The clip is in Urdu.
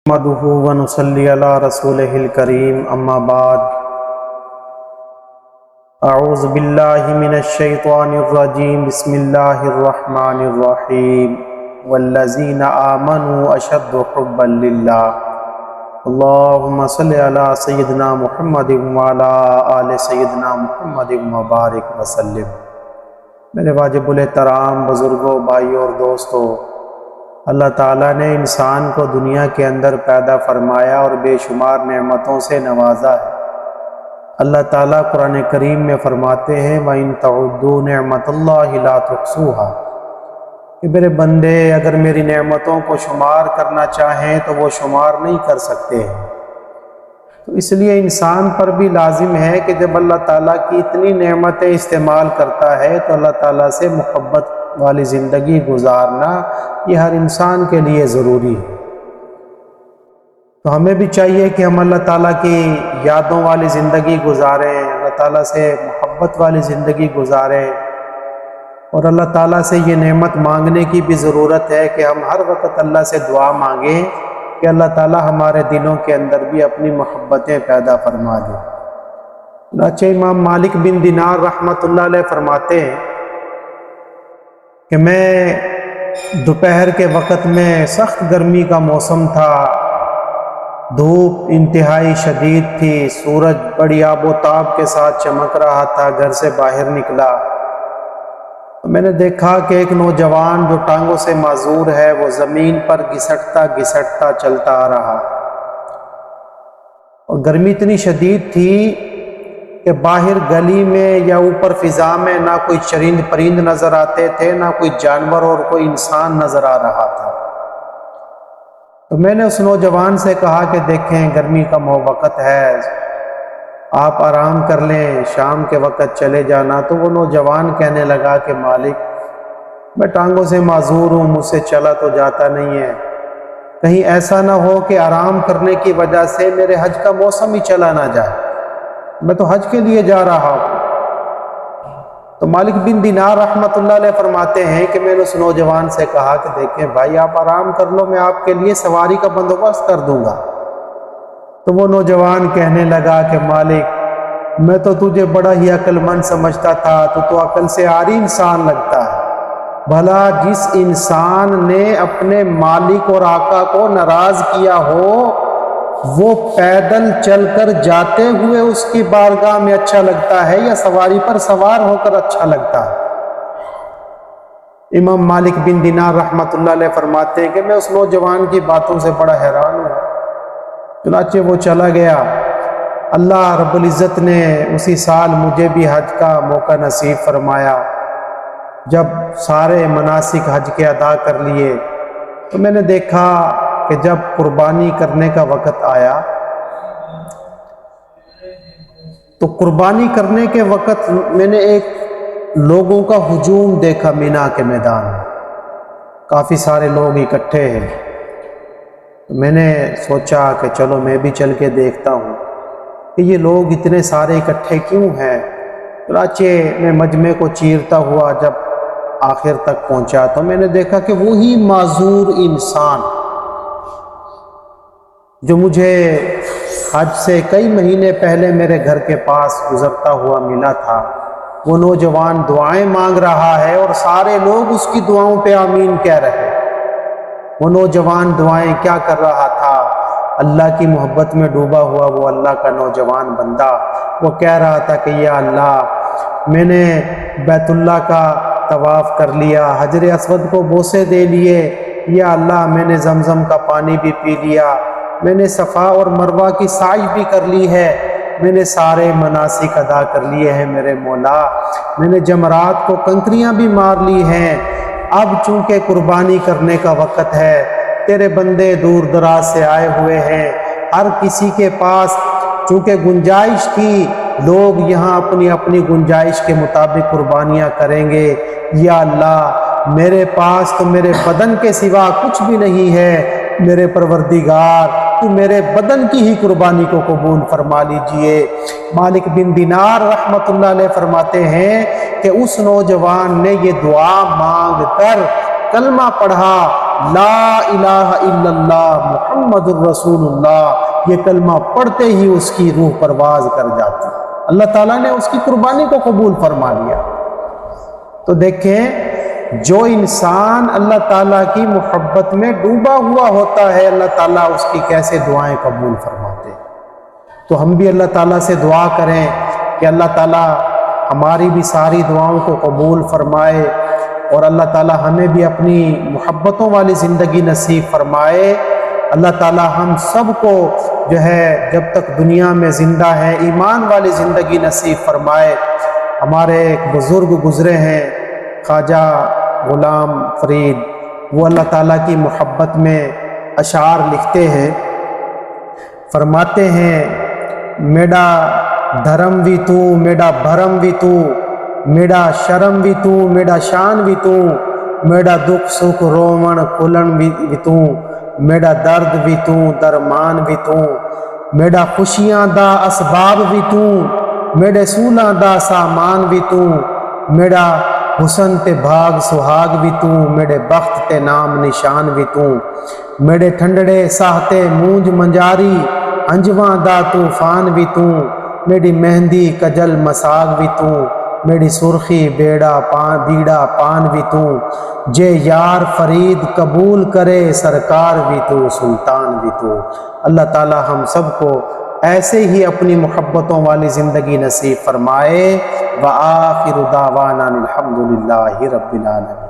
نحمده ونصلي على رسوله الكريم اما بعد اعوذ باللہ من الشیطان الرجیم بسم اللہ الرحمن الرحیم والذین آمنوا اشد حبا للہ اللہم صلی علی سیدنا محمد وعلی آل سیدنا محمد مبارک وسلم۔ میرے واجب الاحترام بزرگوں، بھائیوں اور دوستوں، اللہ تعالیٰ نے انسان کو دنیا کے اندر پیدا فرمایا اور بے شمار نعمتوں سے نوازا ہے۔ اللہ تعالیٰ قرآن کریم میں فرماتے ہیں وَإِن تَعُدُّوا نِعْمَتَ اللَّهِ لَا تُحْصُوهَا، کہ میرے بندے اگر میری نعمتوں کو شمار کرنا چاہیں تو وہ شمار نہیں کر سکتے ہیں۔ تو اس لیے انسان پر بھی لازم ہے کہ جب اللہ تعالیٰ کی اتنی نعمتیں استعمال کرتا ہے تو اللہ تعالیٰ سے محبت والی زندگی گزارنا یہ ہر انسان کے لیے ضروری ہے۔ تو ہمیں بھی چاہیے کہ ہم اللہ تعالیٰ کی یادوں والی زندگی گزاریں، اللہ تعالیٰ سے محبت والی زندگی گزاریں، اور اللہ تعالیٰ سے یہ نعمت مانگنے کی بھی ضرورت ہے کہ ہم ہر وقت اللہ سے دعا مانگیں کہ اللہ تعالیٰ ہمارے دلوں کے اندر بھی اپنی محبتیں پیدا فرما دیں۔ چنانچہ امام مالک بن دینار رحمۃ اللہ علیہ فرماتے ہیں کہ میں دوپہر کے وقت میں سخت گرمی کا موسم تھا، دھوپ انتہائی شدید تھی، سورج بڑی آب و تاب کے ساتھ چمک رہا تھا۔ گھر سے باہر نکلا، میں نے دیکھا کہ ایک نوجوان جو ٹانگوں سے معذور ہے وہ زمین پر گھسٹتا گھسٹتا چلتا آ رہا، اور گرمی اتنی شدید تھی کہ باہر گلی میں یا اوپر فضا میں نہ کوئی چرند پرند نظر آتے تھے، نہ کوئی جانور اور کوئی انسان نظر آ رہا تھا۔ تو میں نے اس نوجوان سے کہا کہ دیکھیں گرمی کا وقت ہے، آپ آرام کر لیں، شام کے وقت چلے جانا۔ تو وہ نوجوان کہنے لگا کہ مالک، میں ٹانگوں سے معذور ہوں، مجھ سے چلا تو جاتا نہیں ہے، کہیں ایسا نہ ہو کہ آرام کرنے کی وجہ سے میرے حج کا موسم ہی چلا نہ جائے، میں تو حج کے لیے جا رہا ہوں۔ تو مالک بن دینار رحمۃ اللہ علیہ فرماتے ہیں کہ میں نے اس نوجوان سے کہا کہ دیکھیں بھائی، آپ آرام کر لو، میں آپ کے لیے سواری کا بندوبست کر دوں گا۔ تو وہ نوجوان کہنے لگا کہ مالک، میں تو تجھے بڑا ہی عقل مند سمجھتا تھا، تو عقل سے عاری انسان لگتا ہے۔ بھلا جس انسان نے اپنے مالک اور آقا کو ناراض کیا ہو وہ پیدل چل کر جاتے ہوئے اس کی بارگاہ میں اچھا لگتا ہے یا سواری پر سوار ہو کر اچھا لگتا ہے؟ امام مالک بن دینار رحمۃ اللہ علیہ فرماتے ہیں کہ میں اس نوجوان کی باتوں سے بڑا حیران ہوں۔ چنانچہ وہ چلا گیا۔ اللہ رب العزت نے اسی سال مجھے بھی حج کا موقع نصیب فرمایا۔ جب سارے مناسک حج کے ادا کر لیے تو میں نے دیکھا کہ جب قربانی کرنے کا وقت آیا تو قربانی کرنے کے وقت میں نے ایک لوگوں کا ہجوم دیکھا مینا کے میدان میں، کافی سارے لوگ اکٹھے ہیں۔ میں نے سوچا کہ چلو میں بھی چل کے دیکھتا ہوں کہ یہ لوگ اتنے سارے اکٹھے کیوں ہیں۔ چنانچہ میں مجمع کو چیرتا ہوا جب آخر تک پہنچا تو میں نے دیکھا کہ وہی معذور انسان جو مجھے حج سے کئی مہینے پہلے میرے گھر کے پاس گزرتا ہوا ملا تھا، وہ نوجوان دعائیں مانگ رہا ہے اور سارے لوگ اس کی دعاؤں پہ آمین کہہ رہے ہیں۔ وہ نوجوان دعائیں کیا کر رہا تھا؟ اللہ کی محبت میں ڈوبا ہوا وہ اللہ کا نوجوان بندہ وہ کہہ رہا تھا کہ یا اللہ، میں نے بیت اللہ کا طواف کر لیا، حجر اسود کو بوسے دے لیے، یا اللہ میں نے زمزم کا پانی بھی پی لیا، میں نے صفا اور مروہ کی سعی بھی کر لی ہے، میں نے سارے مناسک ادا کر لیے ہیں میرے مولا، میں نے جمرات کو کنکریاں بھی مار لی ہیں۔ اب چونکہ قربانی کرنے کا وقت ہے، تیرے بندے دور دراز سے آئے ہوئے ہیں، ہر کسی کے پاس چونکہ گنجائش تھی، لوگ یہاں اپنی اپنی گنجائش کے مطابق قربانیاں کریں گے۔ یا اللہ، میرے پاس تو میرے بدن کے سوا کچھ بھی نہیں ہے، میرے پروردگار تو میرے بدن کی ہی قربانی کو قبول فرما لیجئے۔ مالک بن دینار رحمۃ اللہ علیہ فرماتے ہیں کہ اس نوجوان نے یہ دعا مانگ کر کلمہ پڑھا لا الہ الا اللہ محمد الرسول اللہ، یہ کلمہ پڑھتے ہی اس کی روح پرواز کر جاتی، اللہ تعالیٰ نے اس کی قربانی کو قبول فرما لیا۔ تو دیکھیں جو انسان اللہ تعالیٰ کی محبت میں ڈوبا ہوا ہوتا ہے، اللہ تعالیٰ اس کی کیسے دعائیں قبول فرماتے ہیں۔ تو ہم بھی اللہ تعالیٰ سے دعا کریں کہ اللہ تعالیٰ ہماری بھی ساری دعاؤں کو قبول فرمائے، اور اللہ تعالیٰ ہمیں بھی اپنی محبتوں والی زندگی نصیب فرمائے۔ اللہ تعالیٰ ہم سب کو جو ہے جب تک دنیا میں زندہ ہے ایمان والی زندگی نصیب فرمائے۔ ہمارے ایک بزرگ گزرے ہیں خواجہ غلام فرید، وہ اللہ تعالیٰ کی محبت میں اشعار لکھتے ہیں، فرماتے ہیں میڈا دھرم بھی تو، میڈا بھرم بھی تو، میڈا شرم بھی تو، میڈا شان بھی تو، میڈا دکھ سکھ رومن کھلن بھی تو، میڈا درد بھی تو، درمان بھی تو، میڈا خوشیاں دا اسباب بھی تو، میڈے سولاں دا سامان بھی تو، میڈا حسن تے بھاگ سہاگ بھی تو، میڈے بخت تے نام نشان بھی تو، میڈے ٹھنڈڑے ساہتے مونج منجاری انجواں دا طوفان بھی تو، میری مہندی کجل مساگ بھی تو، میری سرخی بیڑا پان بھی تو، جے یار فرید قبول کرے سرکار بھی تو، سلطان بھی تو۔ اللہ تعالی ہم سب کو ایسے ہی اپنی محبتوں والی زندگی نصیب فرمائے۔ وآخر دعوانا الحمدللہ رب العالمین۔